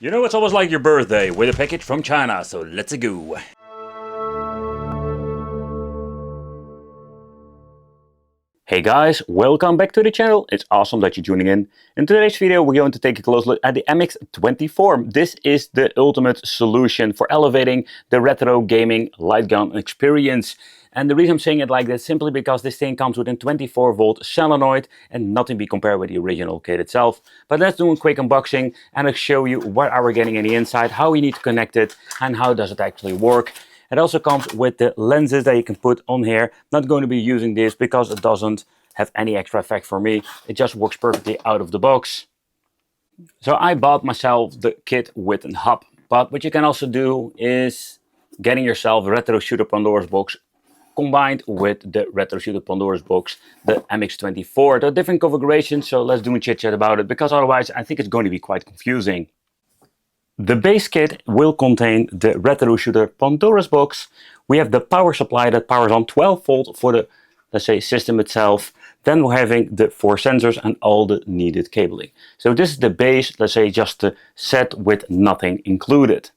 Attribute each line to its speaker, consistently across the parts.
Speaker 1: You know, it's almost like your birthday with a package from China, so let's go. Hey guys, welcome back to the channel. It's awesome that you're tuning in. In today's video, we're going to take a close look at the MX42. This is the ultimate solution for elevating the retro gaming light gun experience. And the reason I'm saying it like this, simply because this thing comes with a 24 volt solenoid and nothing be compared with the original kit itself. But let's do a quick unboxing and I'll show you what are we getting in the inside, how we need to connect it, and how does it actually work. It also comes with the lenses that you can put on here. Not going to be using this because it doesn't have any extra effect for me. It just works perfectly out of the box. So I bought myself the kit with a hub. But what you can also do is getting yourself a Retro Shooter Pandora's box combined with the Retro Shooter Pandora's box, the MX24. They're different configurations, so let's do a chit chat about it, because otherwise I think it's going to be quite confusing. The base kit will contain the Retro Shooter Pandora's box. We have the power supply that powers on 12 volt for the, let's say, system itself. Then we're having the 4 sensors and all the needed cabling. So this is the base, let's say, just the set with nothing included.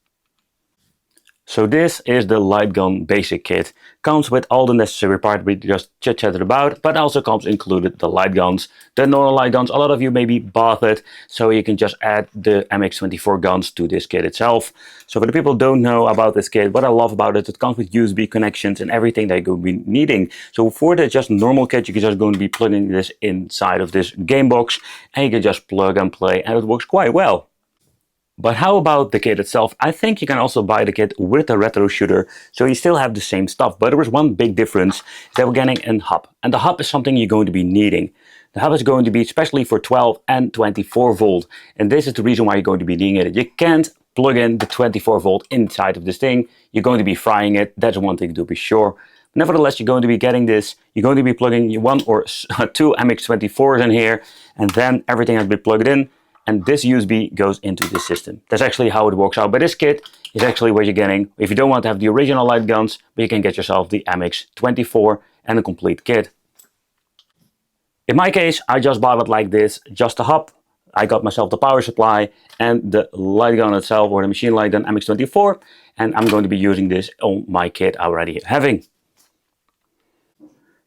Speaker 1: So this is the light gun basic kit. Comes with all the necessary parts we just chit-chatted about, but also comes included the light guns, the normal light guns. A lot of you maybe bought it, so you can just add the MX24 guns to this kit itself. So for the people who don't know about this kit, what I love about it, it comes with USB connections and everything that you're going to be needing. So for the just normal kit, you're just going to be plugging this inside of this game box, and you can just plug and play, and it works quite well. But how about the kit itself? I think you can also buy the kit with a retro shooter, so you still have the same stuff. But there is one big difference, that we're getting a hub. And the hub is something you're going to be needing. The hub is going to be especially for 12 and 24 volt. And this is the reason why you're going to be needing it. You can't plug in the 24 volt inside of this thing. You're going to be frying it. That's one thing to be sure. Nevertheless, you're going to be getting this. You're going to be plugging one or two MX24s in here. And then everything has been plugged in. And this USB goes into the system. That's actually how it works out. But this kit is actually what you're getting if you don't want to have the original light guns, but you can get yourself the MX24 and a complete kit. In my case, I just bought it like this, just a hub. I got myself the power supply and the light gun itself, or the machine light gun MX24, and I'm going to be using this on my kit already having.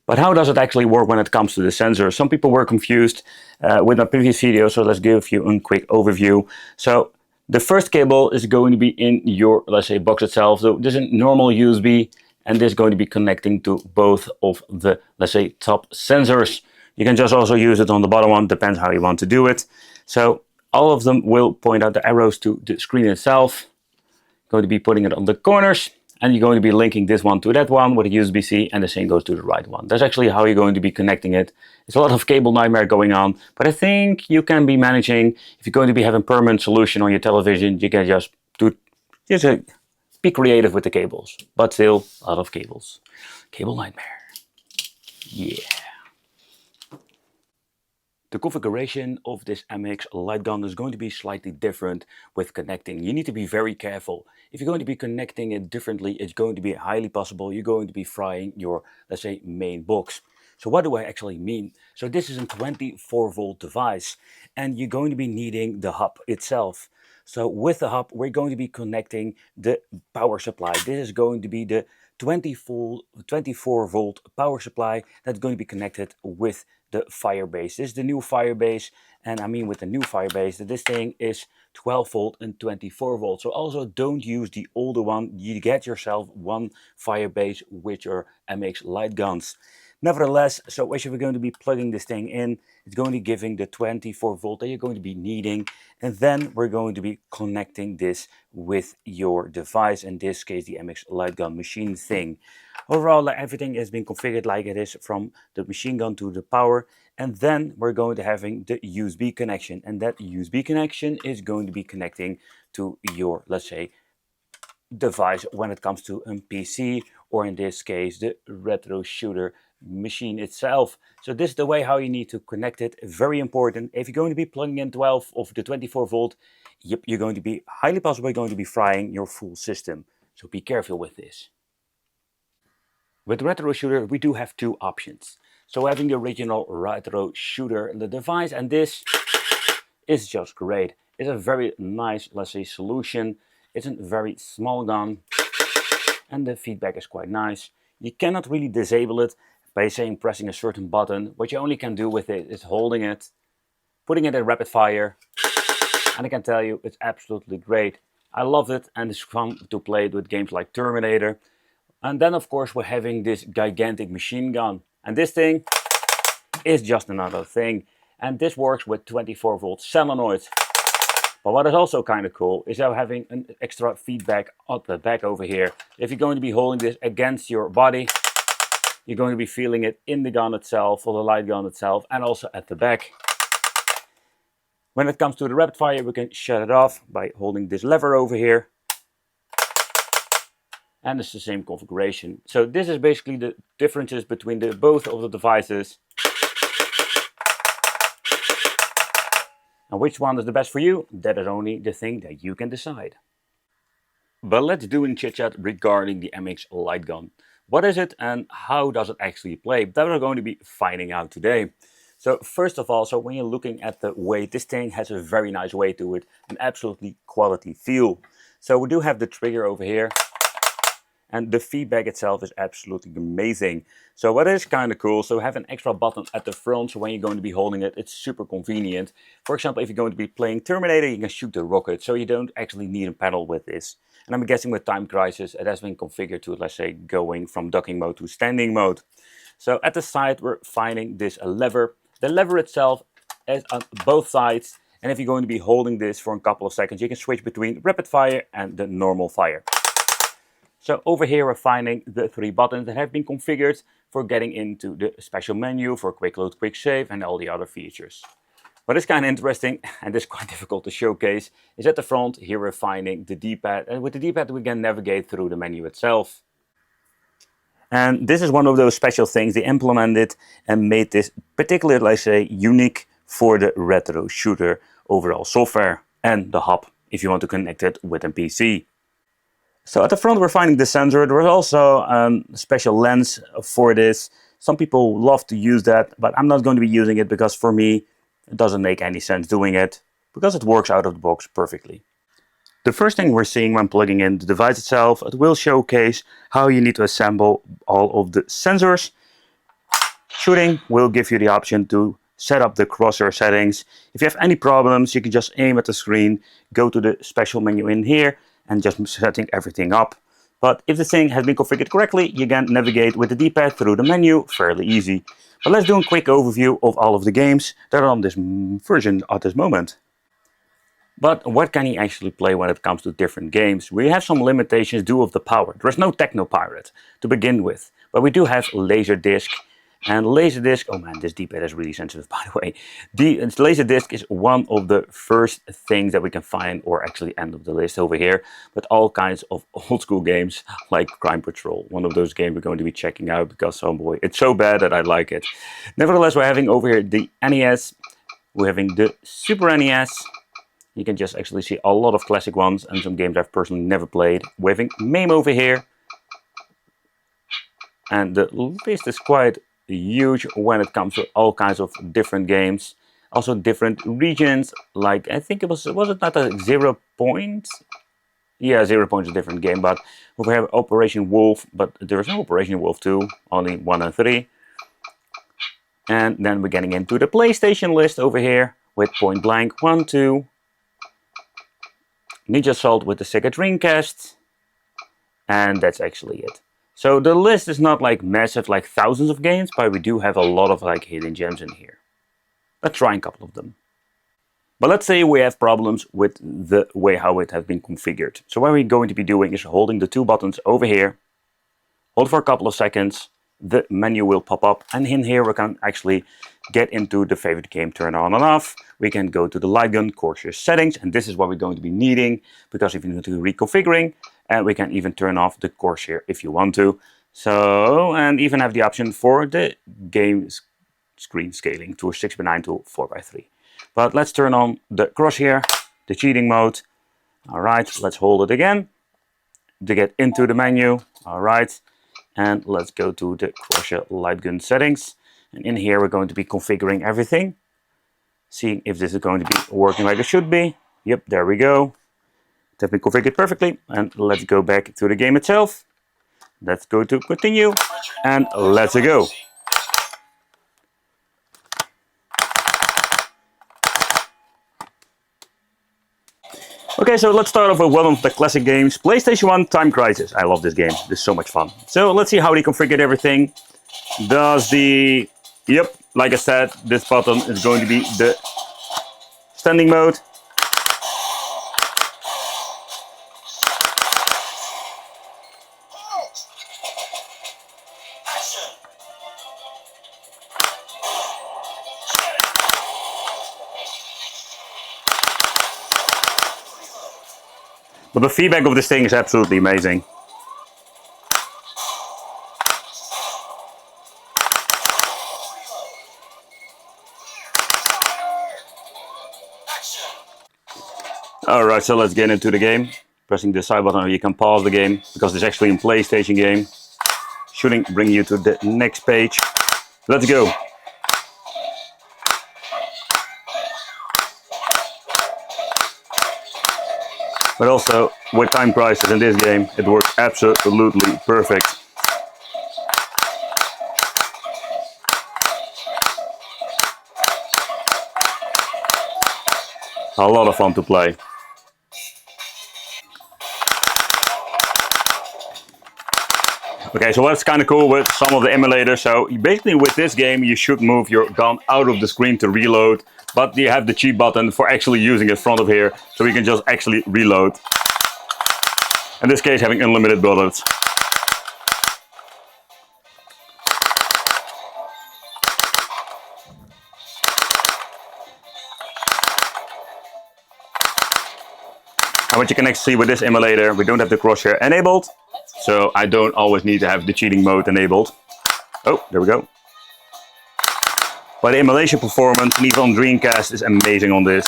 Speaker 1: But how does it actually work when it comes to the sensor? Some people were confused with my previous video, so let's give you a quick overview. So the first cable is going to be in your, let's say, box itself. So this is a normal USB, and this is going to be connecting to both of the, let's say, top sensors. You can just also use it on the bottom one, depends how you want to do it. So all of them will point out the arrows to the screen itself. Going to be putting it on the corners. And you're going to be linking this one to that one with a USB-C, and the same goes to the right one. That's actually how you're going to be connecting it. It's a lot of cable nightmare going on, but I think you can be managing. If you're going to be having permanent solution on your television, you can just be creative with the cables, but still a lot of cables. Cable nightmare. Yeah. The configuration of this MX light gun is going to be slightly different with connecting. You need to be very careful. If you're going to be connecting it differently, it's going to be highly possible you're going to be frying your, let's say, main box. So what do I actually mean? So this is a 24 volt device, and you're going to be needing the hub itself. So with the hub, we're going to be connecting the power supply. This is going to be the 24 volt power supply that's going to be connected with the Firebase. This is the new Firebase, and I mean with the new Firebase that this thing is 12 volt and 24 volt. So also don't use the older one. You get yourself one Firebase with your MX light guns. Nevertheless, so as you're going to be plugging this thing in, it's going to be giving the 24 volt that you're going to be needing, and then we're going to be connecting this with your device, in this case the MX light gun machine thing. Overall, everything has been configured like it is, from the machine gun to the power, and then we're going to having the USB connection, and that USB connection is going to be connecting to your, let's say, device when it comes to a PC, or in this case the retro shooter machine itself. So this is the way how you need to connect it. Very important. If you're going to be plugging in 12 of the 24 volt, yep, you're going to be highly possibly going to be frying your full system. So be careful with this. With retro shooter, we do have two options. So having the original retro shooter in the device, and this is just great. It's a very nice, let's say, solution. It's a very small gun and the feedback is quite nice. You cannot really disable it by saying pressing a certain button. What you only can do with it is holding it, putting it in rapid fire, and I can tell you it's absolutely great. I love it and it's fun to play it with games like Terminator. And then of course we're having this gigantic machine gun. And this thing is just another thing. And this works with 24-volt solenoids. But what is also kind of cool is now having an extra feedback at the back over here. If you're going to be holding this against your body, you're going to be feeling it in the gun itself, or the light gun itself, and also at the back. When it comes to the rapid fire, we can shut it off by holding this lever over here. And it's the same configuration. So this is basically the differences between both of the devices. And which one is the best for you? That is only the thing that you can decide. But let's do a chit chat regarding the MX light gun. What is it and how does it actually play? That we're going to be finding out today. So first of all, when you're looking at the weight, this thing has a very nice weight to it, an absolutely quality feel. So we do have the trigger over here. And the feedback itself is absolutely amazing. So what is kind of cool, so have an extra button at the front, so when you're going to be holding it, it's super convenient. For example, if you're going to be playing Terminator, you can shoot the rocket, so you don't actually need a pedal with this. And I'm guessing with Time Crisis, it has been configured to, let's say, going from ducking mode to standing mode. So at the side, we're finding this lever. The lever itself is on both sides. And if you're going to be holding this for a couple of seconds, you can switch between rapid fire and the normal fire. So over here we're finding the 3 buttons that have been configured for getting into the special menu for quick load, quick save and all the other features. What is kind of interesting, and this is quite difficult to showcase, is at the front here we're finding the D-pad, and with the D-pad we can navigate through the menu itself. And this is one of those special things they implemented and made this particularly, let's say, unique for the retro shooter overall software and the hub if you want to connect it with a PC. So at the front we're finding the sensor. There is also a special lens for this. Some people love to use that, but I'm not going to be using it because for me it doesn't make any sense doing it because it works out of the box perfectly. The first thing we're seeing when plugging in the device itself, it will showcase how you need to assemble all of the sensors. Shooting will give you the option to set up the crosshair settings. If you have any problems, you can just aim at the screen, go to the special menu in here, and just setting everything up. But if the thing has been configured correctly, you can navigate with the D-pad through the menu, fairly easy. But let's do a quick overview of all of the games that are on this version at this moment. But what can you actually play when it comes to different games? We have some limitations due of the power. There is no Techno Pirate to begin with, but we do have Laserdisc. And Laserdisc, oh man, this D-pad is really sensitive by the way. Laserdisc is one of the first things that we can find, or actually end of the list over here, but all kinds of old school games like Crime Patrol. One of those games we're going to be checking out because, oh boy, it's so bad that I like it. Nevertheless, we're having over here the NES, we're having the Super NES. You can just actually see a lot of classic ones and some games I've personally never played. We're having MAME over here. And the list is quite huge when it comes to all kinds of different games. Also different regions, like I think was it not a 0 Point? Yeah, 0 Point is a different game, but we have Operation Wolf, but there's no Operation Wolf 2, only 1 and 3. And then we're getting into the PlayStation list over here with Point Blank 1, 2. Ninja Assault with the Sega Dreamcast. And that's actually it. So the list is not like massive, like thousands of games, but we do have a lot of like hidden gems in here. Let's try a couple of them. But let's say we have problems with the way how it has been configured. So what we're going to be doing is holding the 2 buttons over here. Hold for a couple of seconds. The menu will pop up, and in here we can actually get into the favorite game turn on and off. We can go to the light gun Corsair settings, and this is what we're going to be needing, because if you need to reconfiguring, and we can even turn off the Corsair if you want to. So, and even have the option for the game screen scaling to 6:9 to 4:3. But let's turn on the crosshair, the cheating mode. All right, let's hold it again to get into the menu. All right. And let's go to the Corsair light gun settings. And in here, we're going to be configuring everything. Seeing if this is going to be working like it should be. Yep, there we go. It has been configured perfectly. And let's go back to the game itself. Let's go to continue. And let's go. Okay, so let's start off with one of the classic games, PlayStation 1 Time Crisis. I love this game. This is so much fun. So let's see how they configured everything. Does the... Yep, like I said, this button is going to be the standing mode. But the feedback of this thing is absolutely amazing. Alright, so let's get into the game. Pressing the side button, you can pause the game, because it's actually a PlayStation game. Shouldn't bring you to the next page. Let's go. But also, with Time Crisis in this game, it works absolutely perfect. A lot of fun to play. Okay, so what's kind of cool with some of the emulators, so basically with this game you should move your gun out of the screen to reload, but you have the cheat button for actually using it in front of here, so you can just actually reload. In this case, having unlimited bullets. And what you can actually see with this emulator, we don't have the crosshair enabled, so I don't always need to have the cheating mode enabled. Oh, there we go. But the emulation performance, even on Dreamcast, is amazing on this.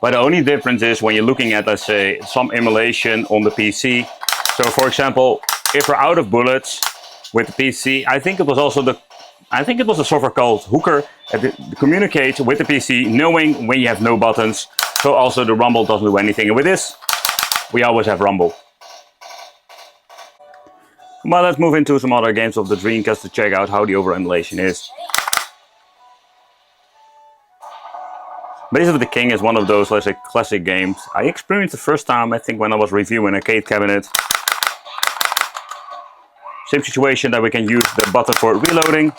Speaker 1: But the only difference is when you're looking at, let's say, some emulation on the PC. So for example, if we're out of bullets with the PC, I think it was a software called Hooker that communicates with the PC knowing when you have no buttons. So also the rumble doesn't do anything. And with this, we always have rumble. But let's move into some other games of the Dreamcast to check out how the overall emulation is. Basics of the King is one of those, let's say, classic games. I experienced the first time, I think, when I was reviewing Arcade Cabinet. Same situation that we can use the button for reloading.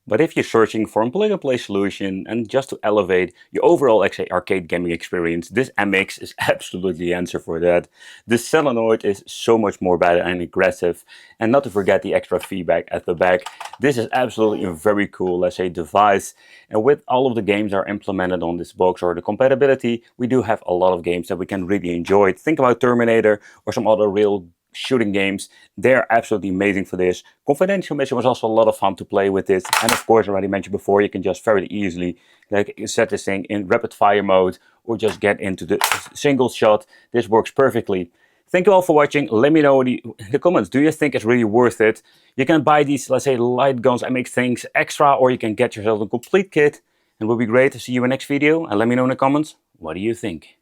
Speaker 1: But if you're searching for a plug-and-play solution and just to elevate your overall arcade gaming experience, this MX is absolutely the answer for that. The solenoid is so much more better and aggressive, and not to forget the extra feedback at the back. This is absolutely a very cool, let's say, device. And with all of the games that are implemented on this box or the compatibility, we do have a lot of games that we can really enjoy. Think about Terminator or some other real shooting games. They're absolutely amazing for this. Confidential Mission was also a lot of fun to play with this, and of course, already mentioned before, you can just very easily set this thing in rapid fire mode or just get into the single shot. This works perfectly. Thank you all for watching. Let me know in the comments, do you think it's really worth it? You can buy these, let's say, light guns and make things extra, or you can get yourself a complete kit. And it will be great to see you in the next video, and let me know in the comments, what do you think?